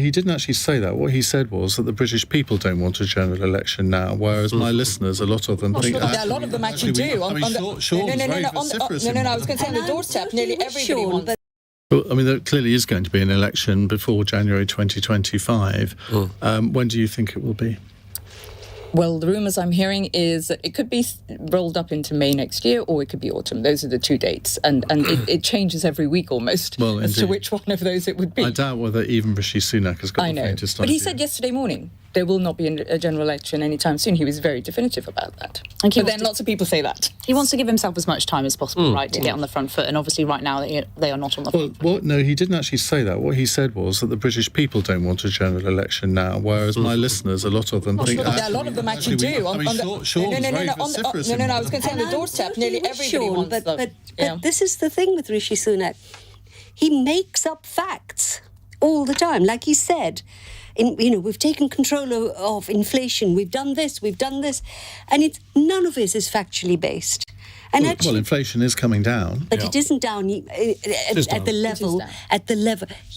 he didn't actually say that. What he said was that the British people don't want a general election now, whereas my listeners, a lot of them think... a lot of them actually do. I was going to say on the doorstep, nearly everybody wants... Well, I mean, there clearly is going to be an election before January 2025. When do you think it will be? Well, the rumours I'm hearing is that it could be rolled up into May next year, or it could be autumn. Those are the two dates, and it changes every week almost as to which one of those it would be. I doubt whether even Rishi Sunak has got the faintest idea. But he said yesterday morning there will not be a general election anytime soon. He was very definitive about that. But then lots of people say that. He wants to give himself as much time as possible, right, to get on the front foot, and obviously right now they are not on the front foot. No, he didn't actually say that. What he said was that the British people don't want a general election now, whereas my listeners, a lot of them think... a lot of them actually do. I was going to say on the doorstep, nearly everybody wants them. But this is the thing with Rishi Sunak. He makes up facts all the time. Like he said, we've taken control of inflation, we've done this, and none of it is factually based. And well, inflation is coming down. But it isn't down at the level.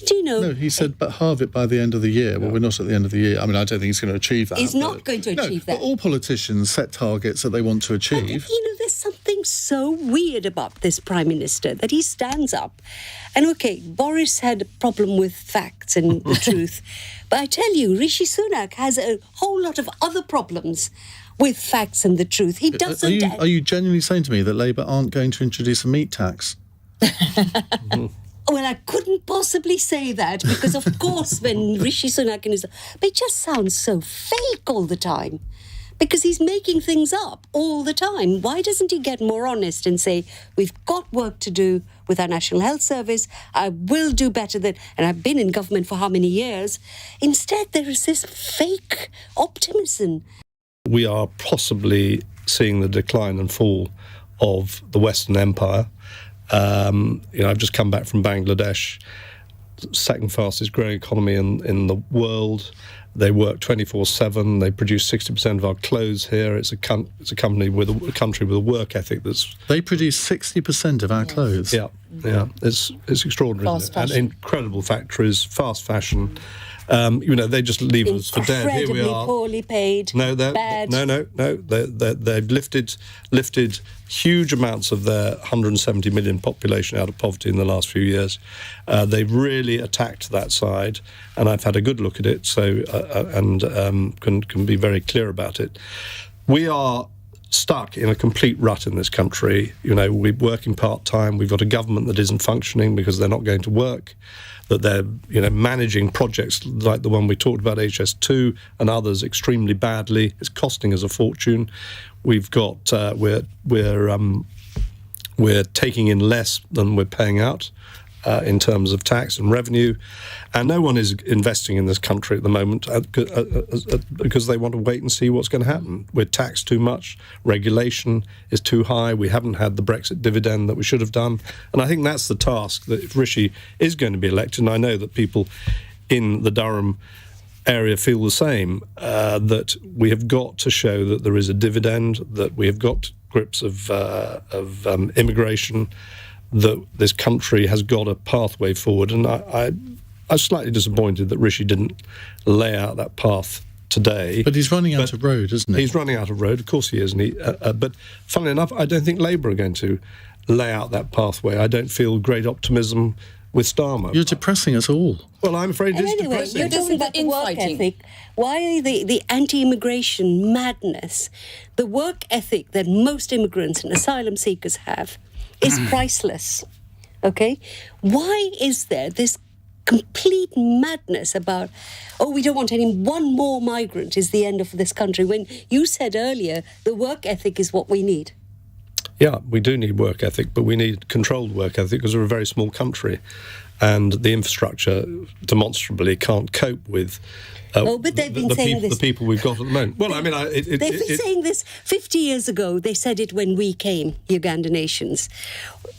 Do you know? No, he said, but halve it by the end of the year. Well, we're not at the end of the year. I mean, I don't think he's going to achieve that. He's not going to achieve that. But all politicians set targets that they want to achieve. But, there's something so weird about this Prime Minister that he stands up. And, Boris had a problem with facts and the truth. But I tell you, Rishi Sunak has a whole lot of other problems with facts and the truth. He doesn't... Are you genuinely saying to me that Labour aren't going to introduce a meat tax? Well, I couldn't possibly say that, because of course when Rishi Sunak but it just sounds so fake all the time, because he's making things up all the time. Why doesn't he get more honest and say, we've got work to do with our National Health Service, I will do better than... And I've been in government for how many years? Instead, there is this fake optimism. We are possibly seeing the decline and fall of the Western Empire. I've just come back from Bangladesh, second fastest growing economy in the world. They work 24/7. They produce 60% of our clothes here. It's a country with a work ethic that's... They produce 60% of our clothes. Yeah. It's extraordinary. And incredible factories, fast fashion. They just leave us for dead. Here we are. Poorly paid. Bad. They've lifted huge amounts of their 170 million population out of poverty in the last few years. They've really attacked that side, and I've had a good look at it. Can be very clear about it. We are stuck in a complete rut in this country. We're working part-time. We've got a government that isn't functioning because they're not going to work, that they're managing projects like the one we talked about, HS2, and others extremely badly. It's costing us a fortune. We've got we're taking in less than we're paying out in terms of tax and revenue, and no one is investing in this country at the moment because they want to wait and see what's going to happen. We're taxed too much, regulation is too high, we haven't had the Brexit dividend that we should have done, and I think that's the task that if Rishi is going to be elected, and I know that people in the Durham area feel the same, that we have got to show that there is a dividend, that we have got grips of immigration, that this country has got a pathway forward. And I'm slightly disappointed that Rishi didn't lay out that path today. But he's running out of road, isn't he? He's running out of road, of course he is. But funnily enough, I don't think Labour are going to lay out that pathway. I don't feel great optimism with Starmer. You're depressing us all. Well, I'm afraid it's depressing. You're talking about the work ethic. Why the anti-immigration madness? The work ethic that most immigrants and asylum seekers have is priceless, okay? Why is there this complete madness about, we don't want one more migrant is the end of this country, when you said earlier the work ethic is what we need? Yeah, we do need work ethic, but we need controlled work ethic because we're a very small country and the infrastructure demonstrably can't cope with but they've been saying this. The people we've got at the moment. Well, they've been saying this 50 years ago. They said it when we came, Uganda nations.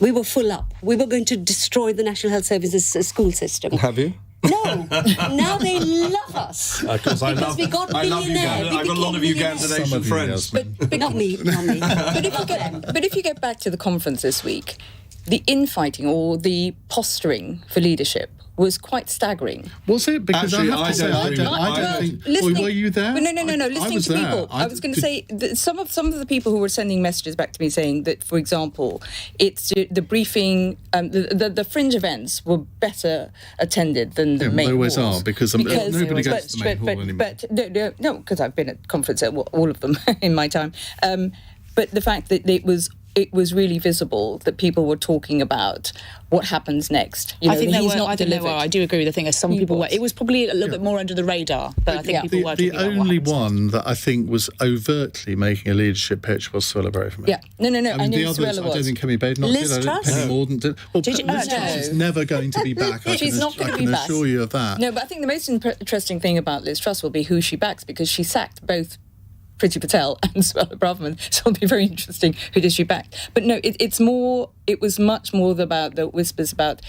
We were full up. We were going to destroy the National Health Service's school system. Have you? No. Now they love us. Because we got millionaires. I've got a lot of Uganda nation friends. But not me. But if you get back to the conference this week, the infighting or the posturing for leadership was quite staggering. Was it? Because Actually, I have to say, I don't think... Were you there? No. Listening to people, I was going to say that some of the people who were sending messages back to me saying that, for example, it's the briefing, the fringe events were better attended than the main halls. They always are, because nobody goes to the main hall anymore. But no, because I've been at conference at all of them in my time. But the fact that it was really visible that people were talking about what happens next. I think they were. I do agree with the thing. As some people were, it was probably a little bit more under the radar, but I think people were talking about the only one that I think was overtly making a leadership pitch was Suella Braverman. Yeah, no. I know the others, Suella was. I don't think Kemi Badenoch did. I don't think Penny Mordaunt did. Well, Liz Truss is never going to be back. She's not going to be back. I can assure you of that. No, but I think the most interesting thing about Liz Truss will be who she backs, because she sacked both Priti Patel and Suella Braverman, so it'll be very interesting who does she back. But no, it was much more about the whispers about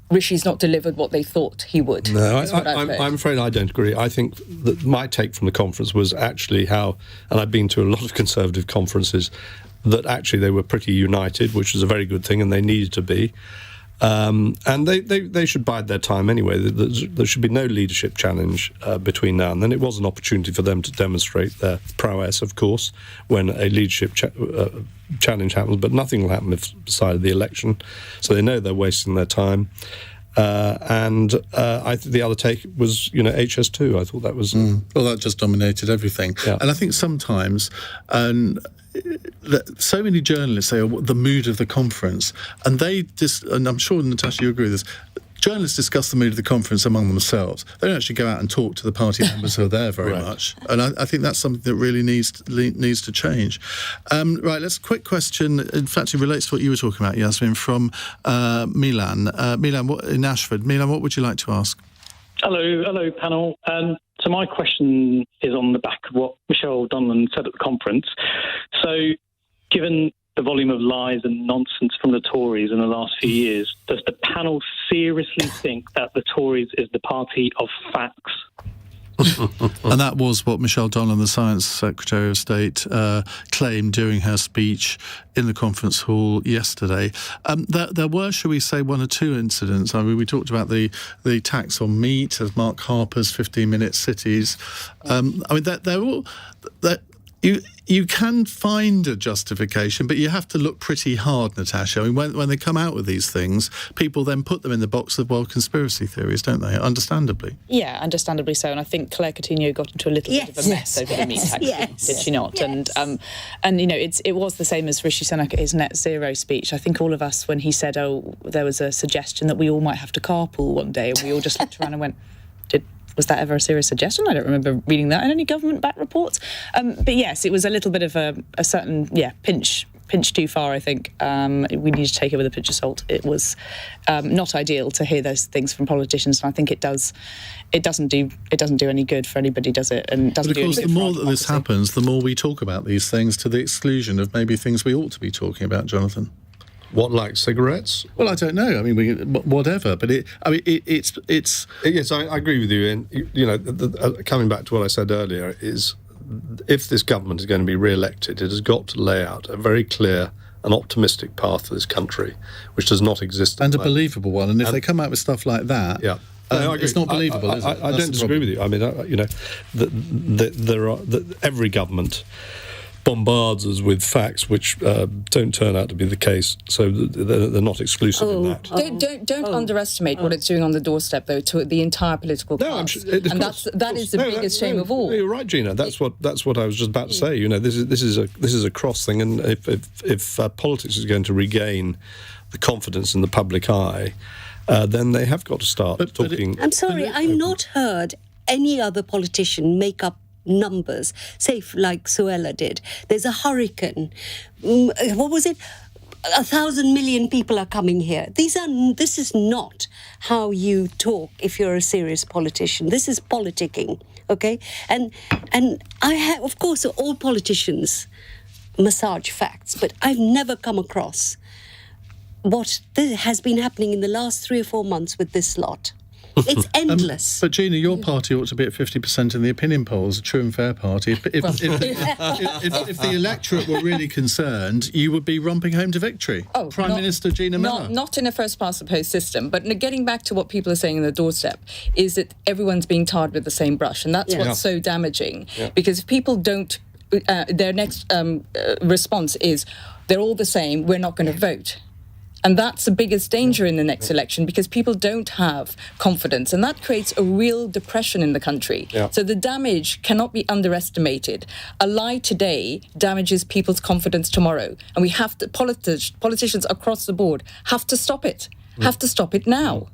Rishi's not delivered what they thought he would. No, I'm afraid I don't agree. I think that my take from the conference was actually how, and I've been to a lot of Conservative conferences, that actually they were pretty united, which was a very good thing, and they needed to be. And they should bide their time anyway. There should be no leadership challenge between now and then. It was an opportunity for them to demonstrate their prowess, of course, when a leadership challenge happens, but nothing will happen beside the election. So they know they're wasting their time. I think the other take was, HS2. I thought that was... Well, that just dominated everything. Yeah. And I think sometimes... so many journalists say the mood of the conference, and and I'm sure, Natasha, you agree with this, journalists discuss the mood of the conference among themselves. They don't actually go out and talk to the party members who are there very much. And I think that's something that really needs to change. Right, let's quick question. In fact, it relates to what you were talking about, Yasmin, from Milan. Milan, in Ashford. Milan, what would you like to ask? Hello, panel. So my question is on the back of what Michelle Donlan said at the conference. So, given the volume of lies and nonsense from the Tories in the last few years, does the panel seriously think that the Tories is the party of facts? And that was what Michelle Donlan, the Science Secretary of State, claimed during her speech in the conference hall yesterday. There were, shall we say, one or two incidents. I mean, we talked about the tax on meat, as Mark Harper's 15-minute cities. I mean, they're all... You can find a justification, but you have to look pretty hard, Natasha. I mean, when they come out with these things, people then put them in the box of, conspiracy theories, don't they? Understandably. Yeah, understandably so. And I think Claire Coutinho got into a little bit of a mess over the meat tax, did she not? Yes. And it was the same as Rishi Sunak at his net zero speech. I think all of us, when he said, there was a suggestion that we all might have to carpool one day, and we all just looked around and went, was that ever a serious suggestion? I don't remember reading that in any government-backed reports. But yes, it was a little bit of a certain, pinch too far, I think. We need to take it with a pinch of salt. It was not ideal to hear those things from politicians, and I think it doesn't do any good for anybody, does it? And doesn't but of course, the more that this happens, the more we talk about these things to the exclusion of maybe things we ought to be talking about, Jonathan. What, like cigarettes? Well, I don't know. I mean, whatever. But it's. Yes, I agree with you. And coming back to what I said earlier, is if this government is going to be re-elected, it has got to lay out a very clear and optimistic path for this country, which does not exist. And a believable one. And if they come out with stuff like that, it's not believable. Is it? I don't disagree with you. I mean, every government bombards us with facts which don't turn out to be the case, so they're not exclusive in that. Don't underestimate what it's doing on the doorstep, though, to the entire political class. I'm sure, and that is the biggest shame of all. You're right, Gina. That's what I was just about to say. This is a cross thing, and if politics is going to regain the confidence in the public eye, then they have got to start talking. I'm sorry, I've not heard any other politician make up numbers, say like Suella did. There's a hurricane. What was it? 1,000 million people are coming here. This is not how you talk if you're a serious politician. This is politicking, okay? And I have, of course, all politicians massage facts, but I've never come across what has been happening in the last 3 or 4 months with this lot. It's endless. But Gina, your party ought to be at 50% in the opinion polls, a true and fair party. If the electorate were really concerned, you would be romping home to victory. Prime Minister Gina Miller. Not in a first past the post system, but getting back to what people are saying in the doorstep, is that everyone's being tarred with the same brush, and that's what's so damaging. Yeah. Because if people don't, their next response is, they're all the same, we're not going to vote. And that's the biggest danger in the next election, because people don't have confidence, and that creates a real depression in the country. Yeah. So the damage cannot be underestimated. A lie today damages people's confidence tomorrow, and we have to, politicians across the board have to stop it. Have to stop it now.